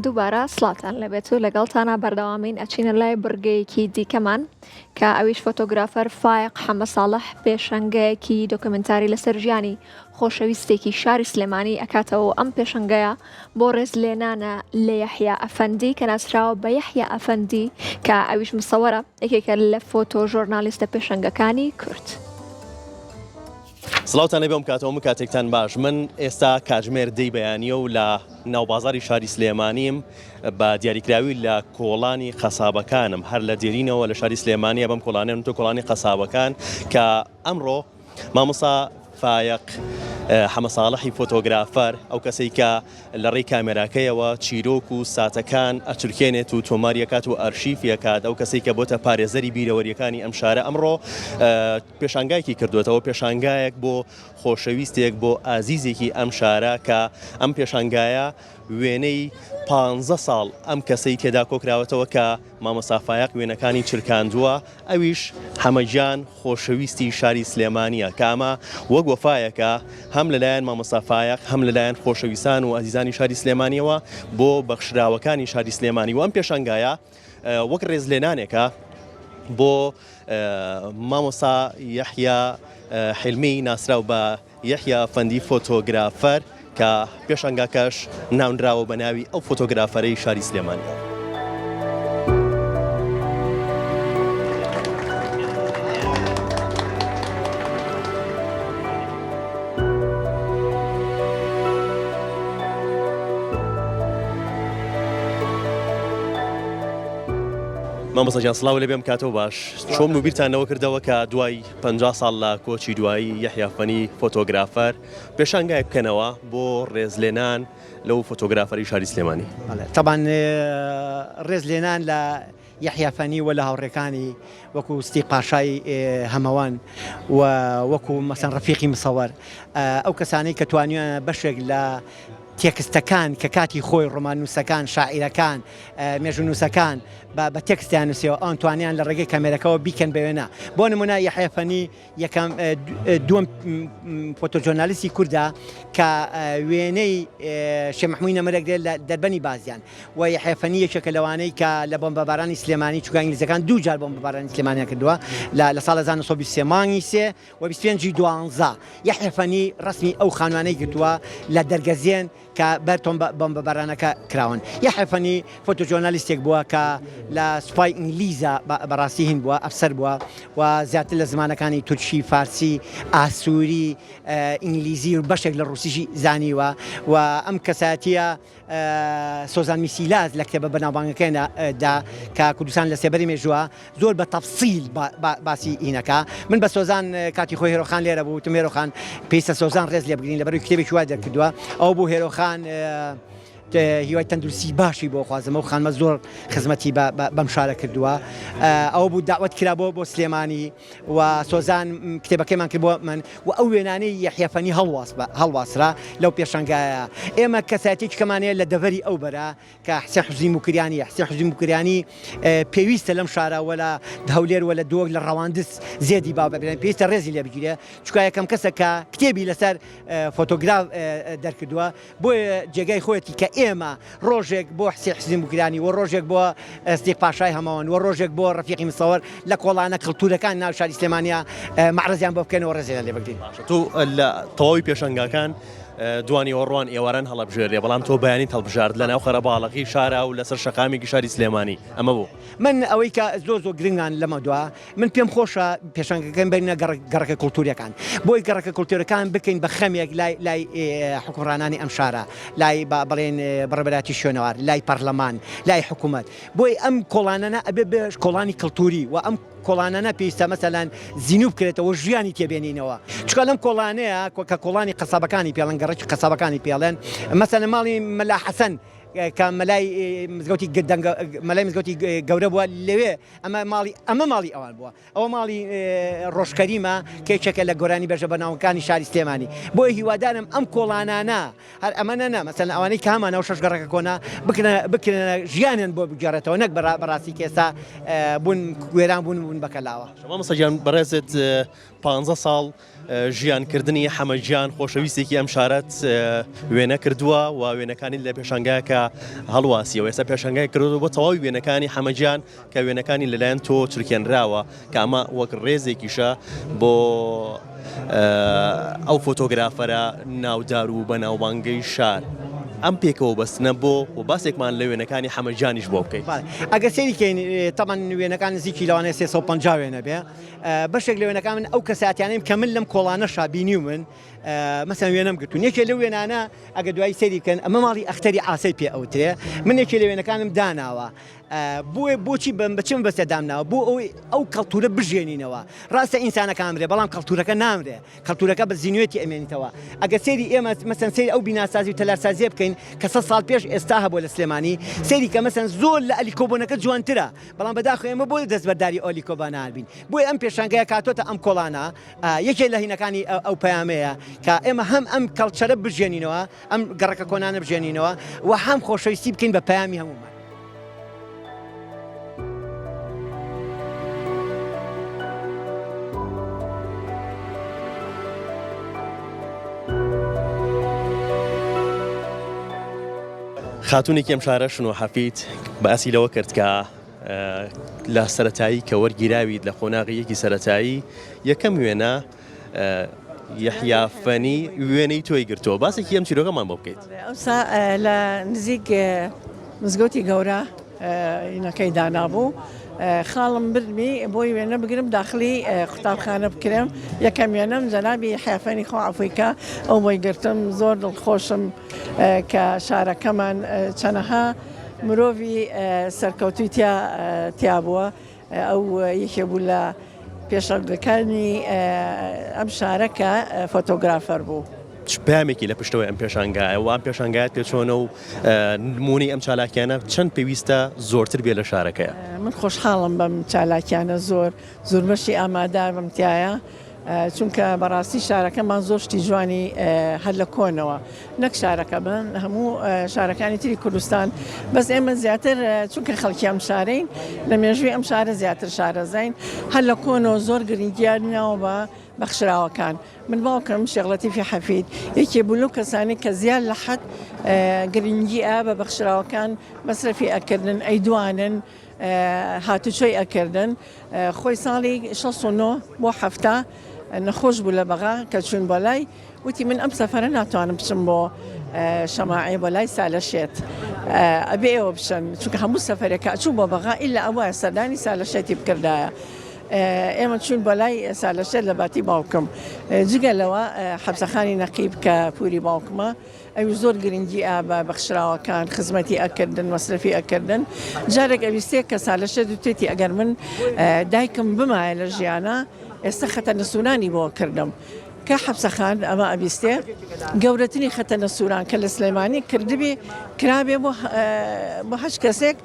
دووبارە سڵاتان لەبێت و لەگەڵتانە بەردەوامین ئەچینە لای بڕگەیەکی دیکەمان کە ئەویش فۆتۆگرافەر فایق حەمە ساڵح پێشەنگەیەکی دۆکمنتاری لەسەر ژیانی خۆشەویستێکی شاری سلێمانی ئەکاتەوە ئەم پێشەنگەیە بۆ ڕێزلێنانە لە یەحیا ئەفەندی کە ناسراوە بە یەحیا ئەفەندی کە ئەویش مسەوەرە یەکێکە لە فۆتۆ ژۆرنالیستە پێشەنگەکانی کورد. سڵاوتانە بێم کاتەوە کاتێکتان باش. من ئێستا کاتژمێر دەی بەیانیە و لە ناوبازاری شاری سلێمانیم بە دیاریکراوی لە کۆڵانی قەسابەکانم هەر لە دێرینەوە لە شاری سلێمانیە بەم کۆڵانێن تۆ کۆڵانی قەسابەکان کە ئەمڕۆ مامۆستا فایق حەمە ساڵحی فۆتۆگرافەر ئەو کەسەی کە لە ڕێی کامێراکەیەوە چیرۆک و ساتەکان ئەچرکێنێت و تۆماریەکات و ئەرشیفیەکات ئەو کەسەی کە بۆتە پارێزەری بیرەوەریەکانی ئەم شارە ئەمڕۆ پێشانگایەکی کردوێتەوە پێشانگایەک بۆ خۆشەویستێک بۆ ئازیزێکی ئەم شارە کە ئەم پێشانگایە وێنەی 15 ساڵ ئەم کەسەی تێدا کۆکراوەتەوە کە مامۆستا فایق وێنەکانی چرکاندووە ئەویش حەمەجان خۆشەویستی شاری سلێمانیە کە ئەمە وەک وەفایەکە هەم لەلایەن مامۆستا فایق هەم لەلایەن خۆشەویستان و ئازیزانی شاری سلێمانیەوە بۆ بەخشراوەکانی شاری سلێمانی و ئەم پێشانگایە وەک ڕێزلێنانێکە بۆ مامۆستا یەحیا حلمی ناسراو بە یەحیا ئەفەندی فۆتۆگرافەر کە پێشەنگاکەش ناونراوە بە ناوی ئەو فۆتۆگرافەرەی شاری سلێمانیە. مامۆستا جان سڵاو لەبێم کاتەوە باش. چۆن و بیرتانەوە کردەوە کە دوای 50 ساڵ لە کۆچی دوایی یەحیا ئەفەندی فۆتۆگرافەر پێشانگای بکەنەوە بۆ ڕێزلێنان لەو فۆتۆگرافەری شاری سلێمانی. طبعاً ڕێزلێنان لە یەحیا ئەفەندی و لە هاوڕێکانی وەکو ستی پاشای هەمەوان و وەکو مەسەن ڕەفیقی مسەوەر ئەو کەسانەی کە توانیویانە بەشێک لە تێکستەکان کە کاتی خۆی ڕۆماننووسەکان شاعیرەکان مێژونووسەکان بە تێکستیان نووسیەوە ئەوان توانیان لە ڕێگەی کامێرەکەەوە بیکەن بەوێنە بۆ نمونە یەحیا ئەفەندی یەکەم دووەم فۆتۆژۆرنالیستی کووردا کە وێنەی شێخ محموود نەمەرەک دێت لە دەربەنی بازیان و یەحیا ئەفەندی یەکێکە لەوانەی کە لە بۆمبەبارانی سلێمانی چووکە ئینگلیزەکان دوو جار بۆمبەبارانی سلێمانیان کردووە لە ساڵ 1923 مانگی 3 و 25 12 یەحیا ئەفەندی ڕسمی ئەو خانوانەی گرتووە لە دەرگەزێن کە بەرتۆم بۆمبەبارانەکە کراون. یەحیا ئەفەندی فۆتۆژۆرنالیستێک بووە کە لە سوپای ئینگلیزە بەڕاستی هین بووە ئەفسەر بووە و زیاتر لە زمانەکانی تورکی فارسی ئاسووری ئینگلیزی و بەشێک لە ڕوسیشی زانیوە و ئەم کەساتیە سۆزان میسیلاز لە کتێبە بەناوبانگەکەیدا کە کوردستان لە سێبەری مێژووە زۆر بە تەفسیل باسی ئینەکە. من بە سۆزان کاتی خۆی هێرۆخان لێرە بوو وتم هێرۆخان پێویستە سۆزان ڕێز لێ بگرین لەبەرەوەی کتێبێکی وای دەرکردووە ئەو بوو هێرۆخان هیوای تەندروستی باشی بۆ خوازمە و خانمە زۆر خزمەتی بەم شارە کردووە ئەو بوو داوەت کرا بۆ سلێمانی و سۆزان کتێبەکەیمان کرد بۆ من و ئەو وێنانەی یەحیا ئەفەندی هەڵواسرا لەو پێشەنگایە. ئێمە کەساتێکی کەمانەیە لە دەڤەری ئەو بەرە کە حسێن حوزی موکریانی حسێن حوزی موکریانی پێویستە لەم شارە وەلا هەولێر وەلا دۆک لە ڕەواندز زێدی با ببێن پێویستە ڕێزی لێ بگیرێ چونکە یەکەم کەسە کە کتێبی لەسەر فۆتۆگراف دەرکردووە بۆ جێگای خۆیەتی کە ئێمە ڕۆژێک بۆ حسێن حوزی موکریانی و ڕۆژێک بۆ ستی پاشای هەمەوان و ڕۆژێک بۆ ڕەفیقی مسەوەر لە کۆڵانە کڵتورەکان ناو شاری سلێمانیا مەعرەزیان بۆ بکەنەوە ڕێزیان لێ بگرین. تۆ لە تەواوی پێشەنگاکان دوانی ئەوڕوان ئێواران هەڵەبژێرێ بەڵام تۆ بەیانی هەڵبژارد لە ناو خەرە باڵەقی شارە و لەسەر شەقامێکی شاری سلێمانی ئەمە بوو. من ئەوەی کە زۆر گرنگان لەمە دووە من پێم خۆشە پێشەنگەکەم بینە گەڕەکە کولتوریەکان بۆی گەڕەکە کولتورەکان بکەین بە خەمێک لای حکومڕانانی ئەم شارە لای بڵێن بەڕێبەراتی شوێنەوار لای پەرلەمان لای حکوومەت بۆی ئەم کۆڵانانە ئەبێ بە کۆڵانی کڵتوری و ئەم کۆڵانانە پێویستە مەسەلەن زیینوب بکرێتەوە ژیانی تێبێنینەوە چکە لەم کۆڵانەیە کە کۆڵانی قەسابەکانی پێڵەن گەڕێکی قەسابەکانی پێڵێن مەسەلەن ماڵی مەلا حەسەن کە مەلای مزگەوتی گەورە بووە لەوێ ئەمە ماڵی ئەوان بووە ئەوە ماڵی ڕۆژکەریمە کێچێکە لە گۆرانی بەژە بەناوەکانی شاری سلێمانی بۆی هیوادارم ئەم کۆڵانانە هەر ئەمەە نە مەسەلەن ئەوانەی کە هەمانەوە شەش گەڕەکە کۆنا بکرێنە ژیانیان بۆ بگەڕێتەوە نەک بەڕاستی کێستا بوون گوێران بوون بەکەلاوە. مامۆستا گیان بەڕێزت 15 ساڵ ژیانکردنی حەمەگیان خۆشەویستێکی ئەم شارەت وێنە کردووە و وێنەکانی لە پێشانگایکە هەڵواسیەوە ئێستا پێشانگای کردو بۆ تەواوی وێنەکانی حەمەگیان کە وێنەکانی لەلایەن تۆ چرکێنراوە کە ئەمە وەک ڕێزێکیشە بۆ ئەو فۆتۆگرافەرە ناودار و بەناوبانگەی شار ئەم پێکەوە بەستنە بۆ و باسێکمان لە وێنەکانی حەمەگیانیش بۆ بکەیت. ئەگە سێریکەین تەمان وێنەکان نزیکی لەوانەیە 350 وێنە بێ بەشێک لە وێنەکان من ئەو کەساتیانەیم کە من لەم کۆڵانەشا بینی و من مەسەن وێنەم گرتوون یەکێ لە وێنانە ئەگە دوای سەریکەن ئەمە ماڵی ئەختەری ئاسەی پێ ئەوترێ من یەکێ لە وێنەکانم داناوە بۆچی بچم بەسێ دامناوە بۆ ئەوەی ئەو کەڵتورە بژێنینەوە ڕاستە ئینسانەکە ئەمرێ بەڵام کەڵتورەکە نامرێ کەڵتورەکە بە زیینوێتی ئەمێنیتەوە ئەگە سێری ئێمە مەسەن سێری ئەو بیناسازی و تەلارسازیە بکەین کە 100 ساڵ پێش ئێستا هەبوو لە سلێمانی سێری کە مەسەن زۆر لە ئەلیکۆبۆنەکە جوانترە بەڵام بەداخۆ ئێمە بۆی دەستبەرداری ئۆلیکۆبانال بین بۆی ئەم پێشانگەیە کاتۆتە ئەم کۆڵانە یەکێ لە هینەکانی ئەو پەیامەیە کە ئێمە هەم ئەم کەڵچەرە بژێنینەوە ئەم گەڕەکە کۆنانە بژێنینەوە و هەم خۆشەویستی بکەین بە پەیامی هەمومان. خاتونێکی ئەم شارە شنۆ حەفید بەئاسی لەوە کرد کە لە سەرەتایی کە وەرگیراویت لە قۆناغیەکی سەرەتایی یەکەم وێنە یەحیافەنی وێنەی تۆی گرتەوە باسێکی ئەم چیرۆکەمان بۆ بکەیت. ئەوسا لە نزیک مزگەوتی گەورە ئینەکەی دانابوو خاڵم برمی بۆی وێنە بگرم داخلی قوتابخانە بکرم یەکەم وێنەم جەنابی یەحیافەنی خۆ عەفویکە ئەو بۆی گرتم زۆر دڵخۆشم کە شارەکەمان چەنەها مرۆڤی سەرکەوتووی تیا بووە ئەو یەکێ بوو لە پێشەنگەکانی ئەم شارەکە فۆتۆگرافەر بوو. پامێکی لە پشتەوەی ئەم پێشانگایە وان پێشانگایەت پێ چۆنە و نمونەی ئەم چالاکیانە چەند پێویستە زۆرتر بێ لە شارەکەیە. من خۆشحاڵم بەم چالاکیانە زۆر بەشی ئامادار بمتیایە چونکە بەڕاستی شارەکەمان زۆر شتی جوانی هەر لە کۆنەوە نەک شارەکە بن هەموو شارەکانی تری کوردستان بەس ئێمە زیاتر چونکە خەڵکی ئەم شارەین لە مێژووی ئەم شارە زیاتر شارەزین هەر لە کۆنەوە زۆر گرنگیانەوە بە بەخشراوەکان من باوکم شێخ لەتیفی حەفید یەکێ بوو لەو کەسانی کە زیاد لە حەد گرنگیە بە بەخشراوەکان مەسرەفی ئەکردن ئەیدوانن هاتوچۆی ئەکردن خۆی ساڵی 69 بۆ هەفتە نەخۆش بوو لە بەغا کە چوون بۆ لای وتی من ئەم سەفەرە ناتوانم بچم بۆ شەماعی بۆ لای سالەشێت ئەبێ ئێوە بچن چونکە هەموو سەفەرێکە چوو بۆ بەغا ئیلا ئەوە سەردانی سالەشێتی بکردایە ئێمە چوون بۆ لای سالەشێت لە باتی باوکم جگەلەوە حەبسەخانی نەقیب کە پووری باوکمە ئەوی زۆر گرنگی بە بەخشراوەکان خزمەتی ئەکردن مەسرفی ئەکردن جارێک ئەویستێک کە سالەشێت دوتێتی ئەگەر من دایکم بمایە لە ژیانە ئێستا خەتە نەسوورانی بۆ کردم کە حەبسەخان ئەمە ئەبیستێ گەورەترین خەتە نەسووران کە لە سلێمانی کردبێ کرابێ بۆ هەش کەسێک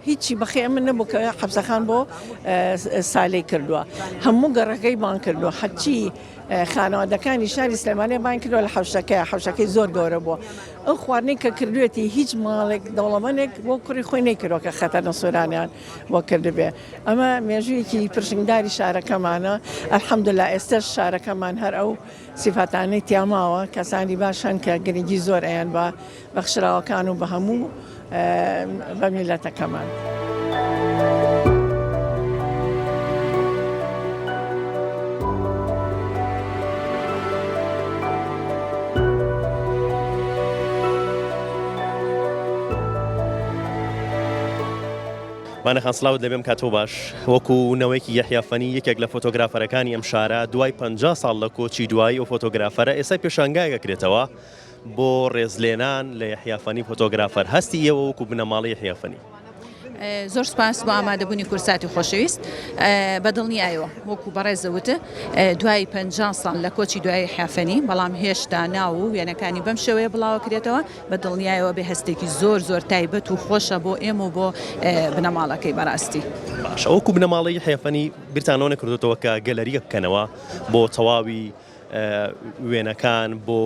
هیچی بەخێ من نەبوو کە حەبسەخان بۆ سالەی کردووە هەموو گەڕەکەی بان کردووە حەچی خانەوادەکانی شاری سلێمانیە بان کردووە لە حەوشەکەی زۆر گەورە بووە ئەو خواردنی کە کردوێتی هیچ ماڵێک دەوڵەمەندێک بۆ کوڕی خۆی نەیکردووە کە خەتە نەسوورانیان بۆ کردبێ ئەمە مێژوویەکی پرشنگداری شارەکەمانە ئەلحەمدولیلا ئێستش شارەکەمان هەر ئەو سیفاتانەی تیاماوە کەسانی باشن کە گرنگی زۆر ئەیان بە بەخشراوەکان و بە هەموو بە میلەتەکەمان. مانەخان سڵاوت لەبێم کاتۆ باش وەکو نەوەیەکی یەحیافەنی یەکێک لە فۆتۆگرافەرەکانی ئەم شارە دوای 50 ساڵ لە کۆچی دوایی ئەو فۆتۆگرافەرە ئێستا پێشانگای ئەکرێتەوە بۆ ڕێزلێنان لە یەحیافەنی فۆتۆگرافەر هەستی ئێوە وەکو بنەماڵی یەحیافەنی. زۆر سپاس بۆ ئامادەبوونی کورساتی خۆشەویست بەدڵنیایەوە وەکو بەڕێزەوتە دوای 50 ساڵ لە کۆچی دوای یەحیافەنی بەڵام هێشتا ناو و وێنەکانی بەم شێوەیە بڵاوکرێتەوە بەدڵنیایەوە بێ هەستێکی زۆر تایبەت و خۆشە بۆ ئێمە و بۆ بنەماڵەکەی بەڕاستی. باشە وەکو بنەماڵی یەحیافەنی بیرتانەوە نەکردوێتەوە کە گەلەریە بکەنەوە بۆ تەواوی وێنەکان بۆ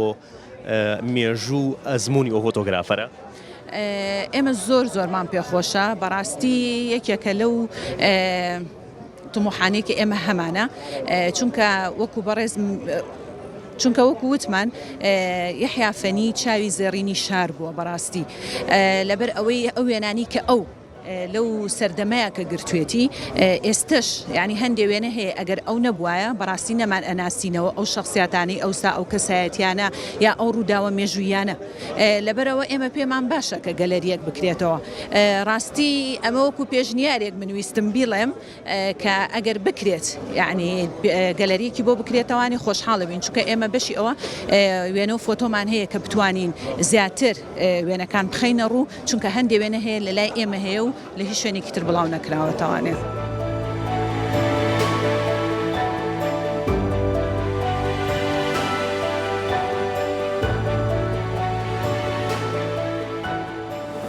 مێژوو ئەزمموی ئەو فۆتۆگرافەرە. ئێمە زۆرمان پێخۆشە بەڕاستی یەکێکە لەو طموحانەی کە ئێمە هەمانە چونکە وەکو بەڕێز چونکە وەکو وتمان یحیا فەنی چاوی زێڕینی شار بووە بەڕاستی لەبەر ئەوەی ئەو وێنانی کە ئەو لەو سەردەمەیە کە گرتوێتی ئێستش ینی هەندێک وێنە هەیە ئەگەر ئەو نەبووایە بەڕاستی نەمان ئەناسینەوە ئەو شخصیاتانی ئەوسا ئەو کەسایەتیانە یا ئەو ڕووداوە مێژوویانە لەبەرەوە ئێمە پێمان باشە کە گەلەریەک بکرێتەوە ڕاستی ئەمە وەکو پێشنیارێک منویستم بیڵێم کە ئەگەر بکرێت یعنی گەلەریەکی بۆ بکرێتەوانی خۆشحاڵە بین چونکە ئێمە بەشی ئەوە وێنە و فۆتۆمان هەیە کە بتوانین زیاتر وێنەکان بخەینە ڕوو چونکە هەندێک وێنە هەیە لە لای ئێمە هەیە و لە هیچ شوێنێکی تر بڵاو نەکراوەتەوانێت.